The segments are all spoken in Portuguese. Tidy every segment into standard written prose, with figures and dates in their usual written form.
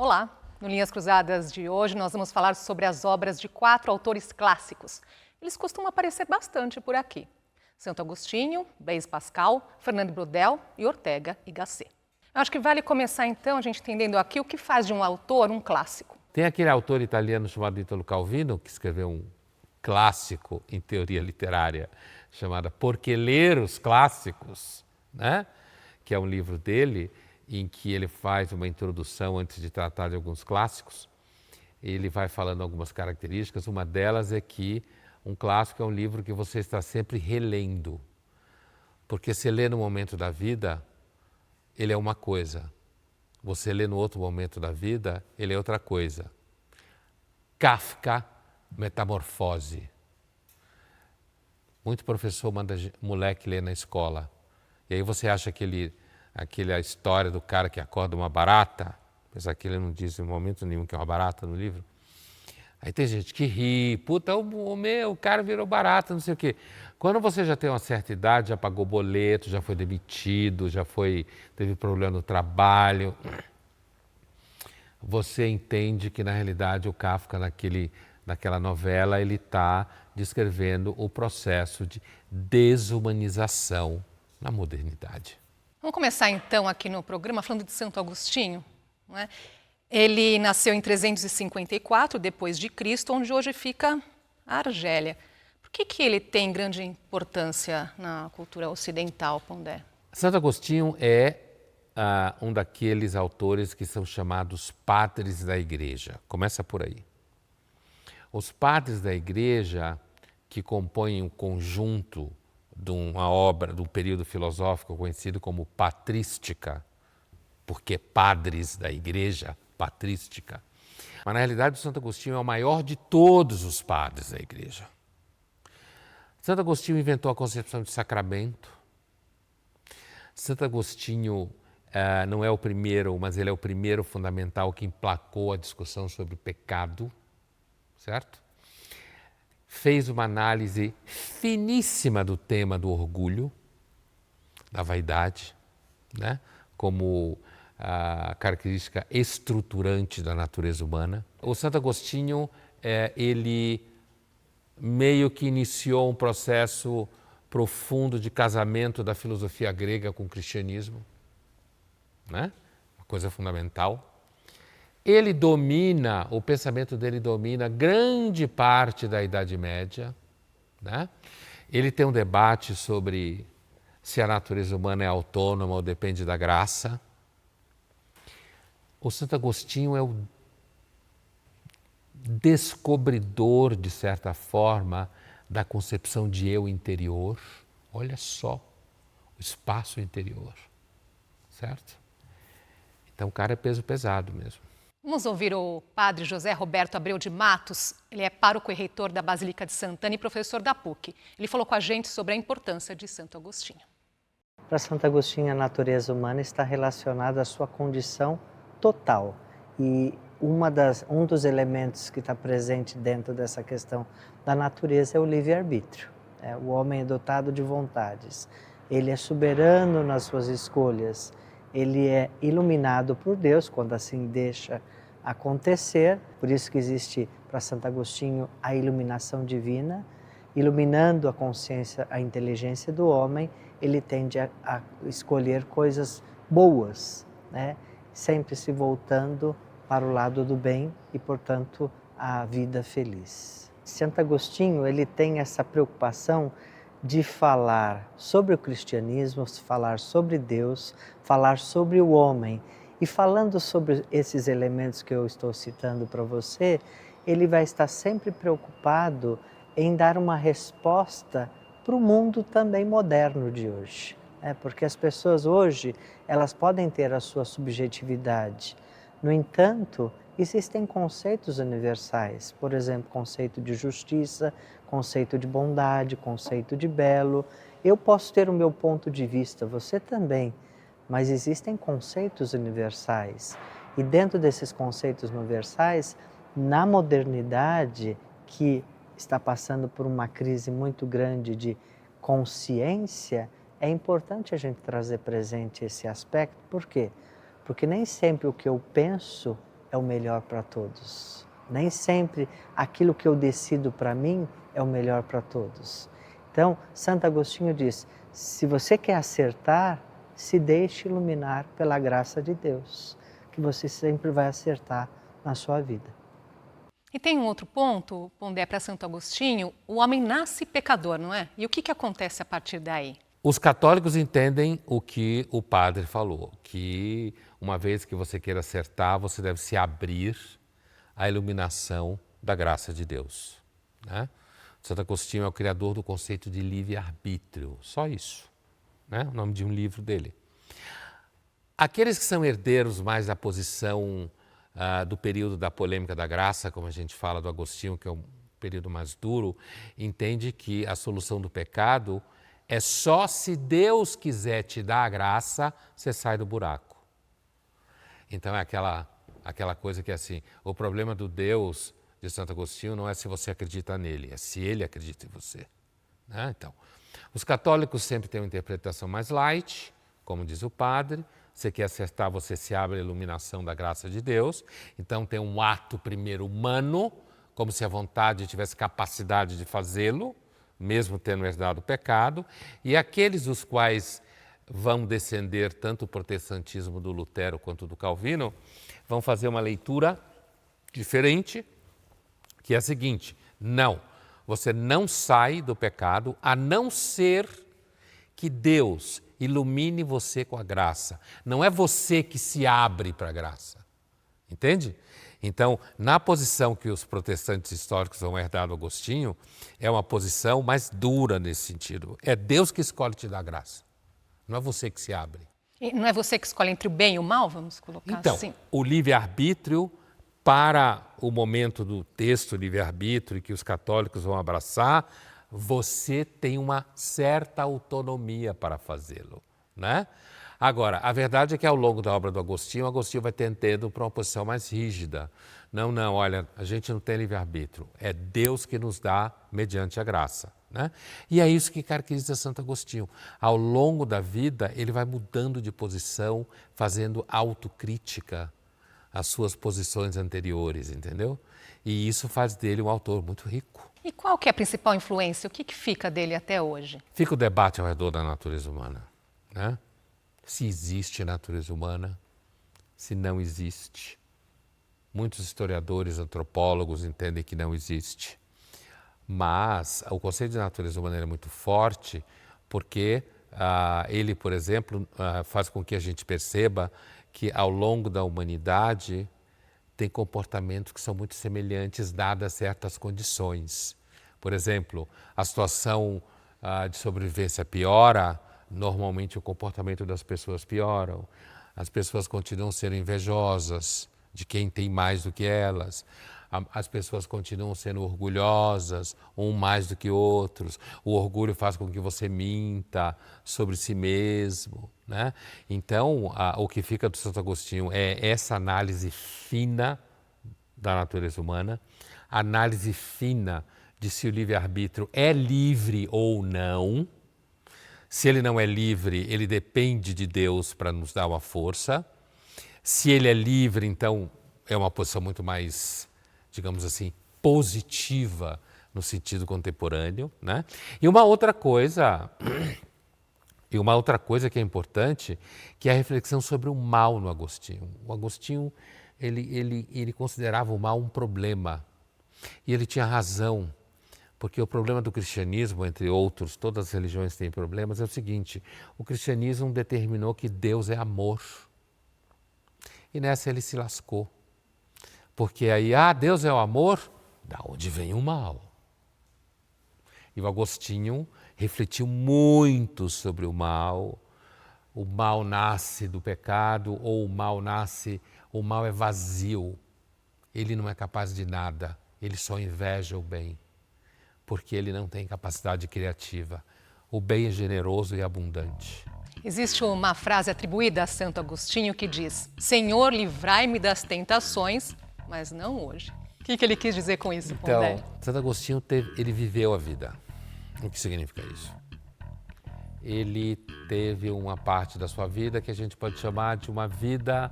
Olá! No Linhas Cruzadas de hoje nós vamos falar sobre as obras de 4 autores clássicos. Eles costumam aparecer bastante por aqui. Santo Agostinho, Blaise Pascal, Fernando Braudel e Ortega y Gasset. Eu acho que vale começar então a gente entendendo aqui o que faz de um autor um clássico. Tem aquele autor italiano chamado Italo Calvino, que escreveu um clássico em teoria literária, chamado Por que ler os clássicos, né? Que é um livro dele, em que ele faz uma introdução antes de tratar de alguns clássicos. Ele vai falando algumas características, uma delas é que um clássico é um livro que você está sempre relendo, porque se lê no momento da vida, ele é uma coisa. Você lê no outro momento da vida, ele é outra coisa. Kafka, Metamorfose. Muito professor manda moleque ler na escola. E aí você acha aquela história do cara que acorda uma barata, apesar que ele não diz em momento nenhum que é uma barata no livro. Aí tem gente que ri, puta, o cara virou barata, não sei o quê. Quando você já tem uma certa idade, já pagou boleto, já foi demitido, teve problema no trabalho, você entende que na realidade o Kafka naquela novela ele está descrevendo o processo de desumanização na modernidade. Vamos começar então aqui no programa falando de Santo Agostinho, não é? Ele nasceu em 354 depois de Cristo, onde hoje fica a Argélia. Por que ele tem grande importância na cultura ocidental, Pondé? Santo Agostinho é um daqueles autores que são chamados padres da Igreja. Começa por aí. Os padres da Igreja, que compõem um conjunto de uma obra, de um período filosófico conhecido como patrística, porque padres da Igreja, patrística. Mas na realidade o Santo Agostinho é o maior de todos os padres da Igreja. Santo Agostinho inventou a concepção de sacramento. Santo Agostinho não é o primeiro, mas ele é o primeiro fundamental que emplacou a discussão sobre o pecado, certo? Fez uma análise finíssima do tema do orgulho, da vaidade, né? Como a característica estruturante da natureza humana. O Santo Agostinho, ele meio que iniciou um processo profundo de casamento da filosofia grega com o cristianismo, né? Uma coisa fundamental. O pensamento dele domina grande parte da Idade Média, né? Ele tem um debate sobre se a natureza humana é autônoma ou depende da graça. O Santo Agostinho é o descobridor, de certa forma, da concepção de eu interior. Olha só, o espaço interior, certo? Então o cara é peso pesado mesmo. Vamos ouvir o padre José Roberto Abreu de Matos. Ele é pároco e reitor da Basílica de Santana e professor da PUC. Ele falou com a gente sobre a importância de Santo Agostinho. Para Santo Agostinho, a natureza humana está relacionada à sua condição total. E um dos elementos que está presente dentro dessa questão da natureza é o livre-arbítrio. O homem é dotado de vontades, ele é soberano nas suas escolhas, ele é iluminado por Deus quando assim deixa acontecer. Por isso que existe para Santo Agostinho a iluminação divina, iluminando a consciência, a inteligência do homem, ele tende a escolher coisas boas, né? Sempre se voltando para o lado do bem e, portanto, a vida feliz. Santo Agostinho, ele tem essa preocupação de falar sobre o cristianismo, falar sobre Deus, falar sobre o homem. E falando sobre esses elementos que eu estou citando para você, ele vai estar sempre preocupado em dar uma resposta para o mundo também moderno de hoje. Porque as pessoas hoje, elas podem ter a sua subjetividade. No entanto, existem conceitos universais, por exemplo, conceito de justiça, conceito de bondade, conceito de belo. Eu posso ter o meu ponto de vista, você também, mas existem conceitos universais. E dentro desses conceitos universais, na modernidade, que está passando por uma crise muito grande de consciência, é importante a gente trazer presente esse aspecto. Por quê? Porque nem sempre o que eu penso é o melhor para todos. Nem sempre aquilo que eu decido para mim é o melhor para todos. Então, Santo Agostinho diz, se você quer acertar, se deixe iluminar pela graça de Deus, que você sempre vai acertar na sua vida. E tem um outro ponto, Pondé, para Santo Agostinho, o homem nasce pecador, não é? E o que acontece a partir daí? Os católicos entendem o que o padre falou, que uma vez que você queira acertar, você deve se abrir à iluminação da graça de Deus, né? Santo Agostinho é o criador do conceito de livre-arbítrio, só isso, né? O nome de um livro dele. Aqueles que são herdeiros mais da posição do período da polêmica da graça, como a gente fala do Agostinho, que é um período mais duro, entende que a solução do pecado é só se Deus quiser te dar a graça, você sai do buraco. Então é aquela coisa que é assim, o problema do Deus de Santo Agostinho não é se você acredita nele, é se ele acredita em você, né? Então, os católicos sempre têm uma interpretação mais light, como diz o padre. Você quer acertar, você se abre à iluminação da graça de Deus. Então tem um ato primeiro humano, como se a vontade tivesse capacidade de fazê-lo, mesmo tendo herdado o pecado. E aqueles dos quais vão descender tanto o protestantismo do Lutero quanto do Calvino, vão fazer uma leitura diferente, que é a seguinte: não, você não sai do pecado a não ser que Deus ilumine você com a graça. Não é você que se abre para a graça. Entende? Então, na posição que os protestantes históricos vão herdar do Agostinho, é uma posição mais dura nesse sentido. É Deus que escolhe te dar graça. Não é você que se abre. E não é você que escolhe entre o bem e o mal, vamos colocar então, assim? O livre-arbítrio, para o momento do texto livre-arbítrio que os católicos vão abraçar, você tem uma certa autonomia para fazê-lo, né? Agora, a verdade é que ao longo da obra do Agostinho, Agostinho vai tendendo para uma posição mais rígida. Não, olha, a gente não tem livre-arbítrio, é Deus que nos dá mediante a graça, né? E é isso que caracteriza Santo Agostinho. Ao longo da vida, ele vai mudando de posição, fazendo autocrítica às suas posições anteriores, entendeu? E isso faz dele um autor muito rico. E qual que é a principal influência? O que fica dele até hoje? Fica o debate ao redor da natureza humana, né? Se existe natureza humana, se não existe. Muitos historiadores, antropólogos entendem que não existe. Mas o conceito de natureza humana é muito forte porque ele, por exemplo, faz com que a gente perceba que ao longo da humanidade tem comportamentos que são muito semelhantes dadas certas condições. Por exemplo, a situação de sobrevivência piora, normalmente o comportamento das pessoas pioram. As pessoas continuam sendo invejosas de quem tem mais do que elas. As pessoas continuam sendo orgulhosas, um mais do que outros. O orgulho faz com que você minta sobre si mesmo, né? Então, o que fica do Santo Agostinho é essa análise fina da natureza humana, análise fina de se o livre-arbítrio é livre ou não. Se ele não é livre, ele depende de Deus para nos dar uma força. Se ele é livre, então é uma posição muito mais, digamos assim, positiva no sentido contemporâneo, né? E uma outra coisa que é importante, que é a reflexão sobre o mal no Agostinho. O Agostinho, ele considerava o mal um problema. E ele tinha razão, porque o problema do cristianismo, entre outros, todas as religiões têm problemas, é o seguinte: o cristianismo determinou que Deus é amor. E nessa ele se lascou. Porque aí, Deus é o amor, da onde vem o mal? E o Agostinho refletiu muito sobre o mal. O mal nasce do pecado ou o mal é vazio. Ele não é capaz de nada, ele só inveja o bem, porque ele não tem capacidade criativa. O bem é generoso e abundante. Existe uma frase atribuída a Santo Agostinho que diz: Senhor, livrai-me das tentações, mas não hoje. O que ele quis dizer com isso, Pondé? Então, Santo Agostinho ele viveu a vida. O que significa isso? Ele teve uma parte da sua vida que a gente pode chamar de uma vida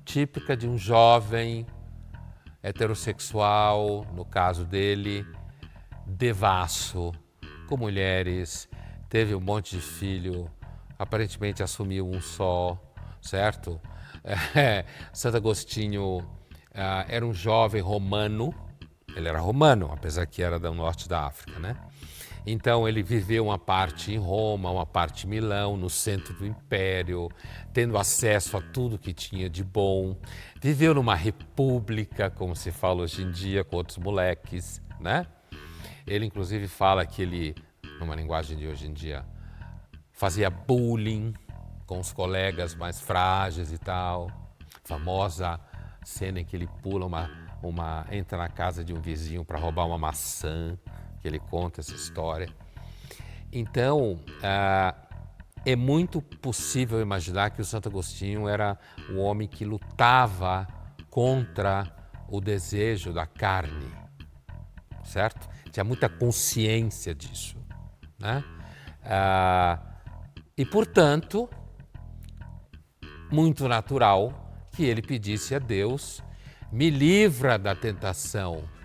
típica de um jovem heterossexual, no caso dele, devasso, com mulheres, teve um monte de filho, aparentemente assumiu um só, certo? Santo Agostinho era um jovem romano, ele era romano, apesar que era do norte da África, né? Então ele viveu uma parte em Roma, uma parte em Milão, no centro do Império, tendo acesso a tudo que tinha de bom. Viveu numa república, como se fala hoje em dia, com outros moleques, né? Ele inclusive fala que ele, numa linguagem de hoje em dia, fazia bullying com os colegas mais frágeis e tal. Famosa cena em que ele pula entra na casa de um vizinho para roubar uma maçã, que ele conta essa história. Então, é muito possível imaginar que o Santo Agostinho era um homem que lutava contra o desejo da carne, certo? Tinha muita consciência disso, né? E, portanto, muito natural que ele pedisse a Deus: me livra da tentação